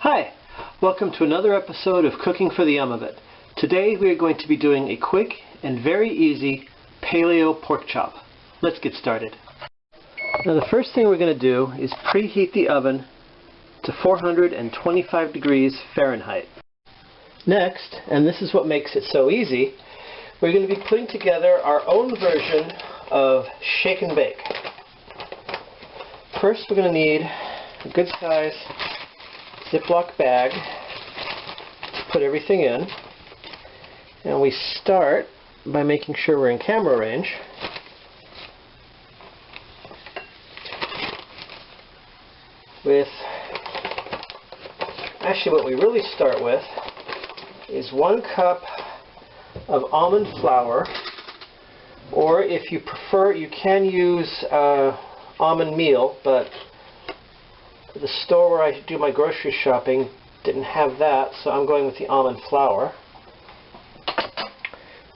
Hi, welcome to another episode of Cooking for the Yum of It. Today we are going to be doing a quick and very easy paleo pork chop. Let's get started. Now the first thing we're going to do is preheat the oven to 425 degrees Fahrenheit. Next, and this is what makes it so easy, we're going to be putting together our own version of shake and bake. First we're going to need a good size Ziploc bag to put everything in, and we start by making sure we're in camera range. Actually what we really start with is 1 cup of almond flour, or if you prefer you can use almond meal, but the store where I do my grocery shopping didn't have that, so I'm going with the almond flour.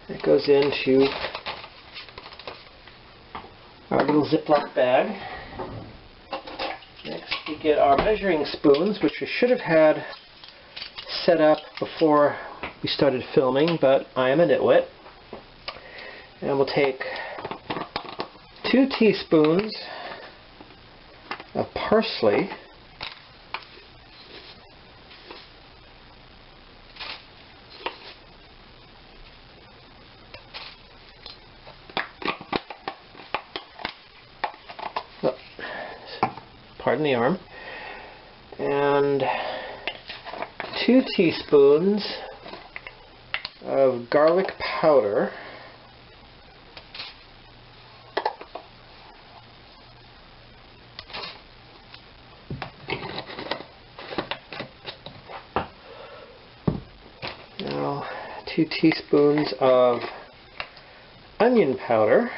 It goes into our little Ziploc bag. Next we get our measuring spoons, which we should have had set up before we started filming, but I am a nitwit. And we'll take 2 teaspoons of parsley, pardon the arm, and 2 teaspoons of garlic powder, now 2 teaspoons of onion powder,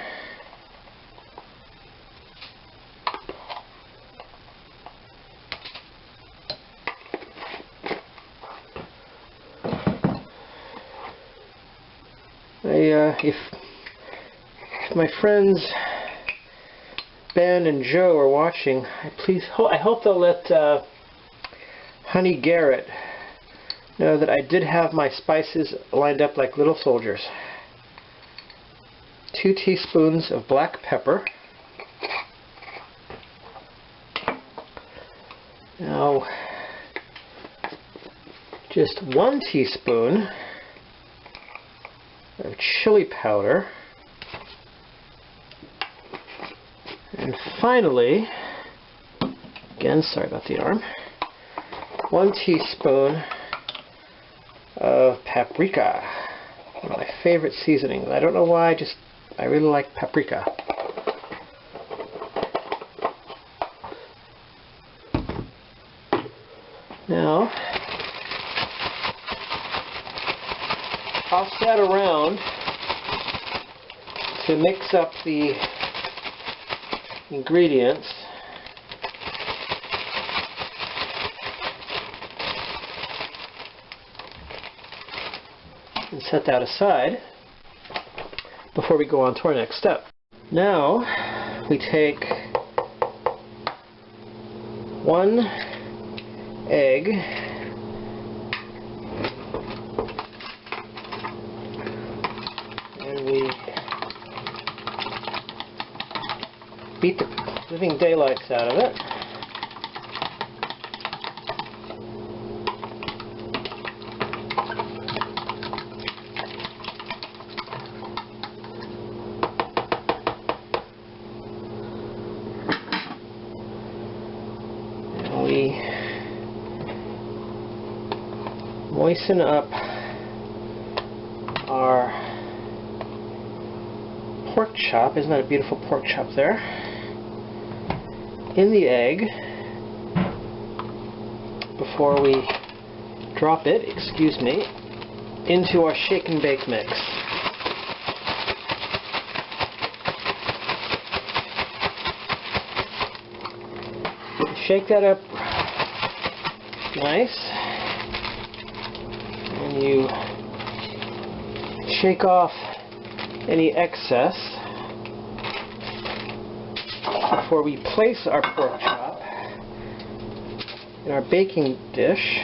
if my friends Ben and Joe are watching, I hope they'll let Honey Garrett know that I did have my spices lined up like little soldiers. 2 teaspoons of black pepper. Now, just 1 teaspoon of chili powder, and finally, again, sorry about the arm, 1 teaspoon of paprika, one of my favorite seasonings. I don't know why, I really like paprika. Now I'll set around to mix up the ingredients. And set that aside before we go on to our next step. Now we take 1 egg, and we beat the living daylights out of it. And we moisten up our pork chop. Isn't that a beautiful pork chop there? In the egg before we drop it, into our shake and bake mix. Shake that up nice, and you shake off any excess before we place our pork chop in our baking dish,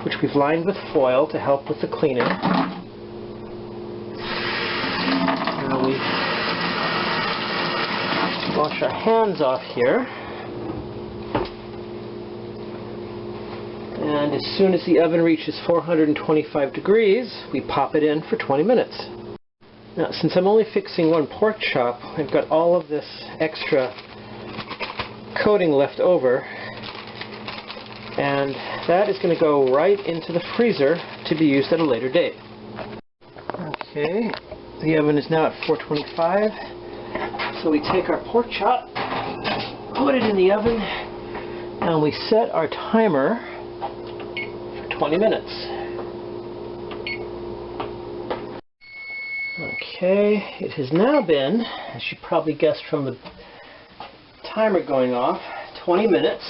which we've lined with foil to help with the cleaning. Now we wash our hands off here. And as soon as the oven reaches 425 degrees, we pop it in for 20 minutes. Now, since I'm only fixing one pork chop, I've got all of this extra coating left over, and that is going to go right into the freezer to be used at a later date. Okay, the oven is now at 425, so we take our pork chop, put it in the oven, and we set our timer 20 minutes. Okay, it has now been, as you probably guessed from the timer going off, 20 minutes.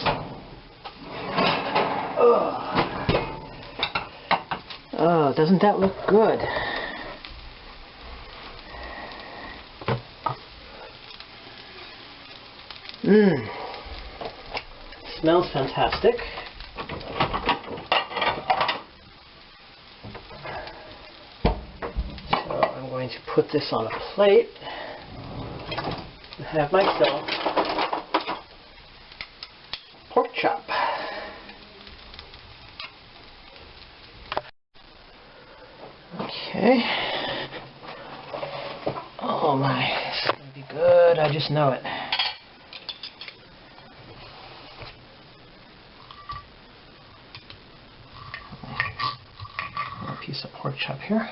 Oh, doesn't that look good? Smells fantastic. I'm going to put this on a plate and have myself pork chop. Okay. Oh my, it's going to be good. I just know it. A piece of pork chop here.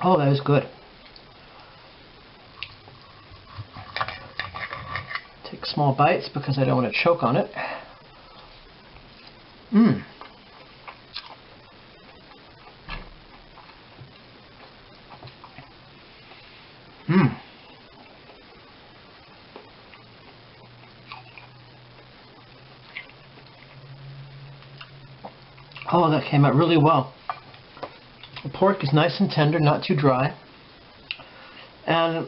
Oh, that is good. Take small bites because I don't want to choke on it. Oh, that came out really well. The pork is nice and tender, not too dry. And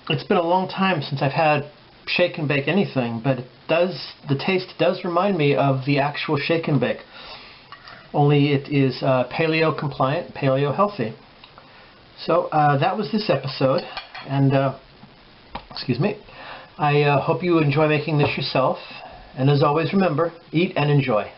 it's been a long time since I've had shake and bake anything, but the taste does remind me of the actual shake and bake. Only it is paleo compliant, paleo healthy. So that was this episode, and excuse me. I hope you enjoy making this yourself. And as always, remember, eat and enjoy.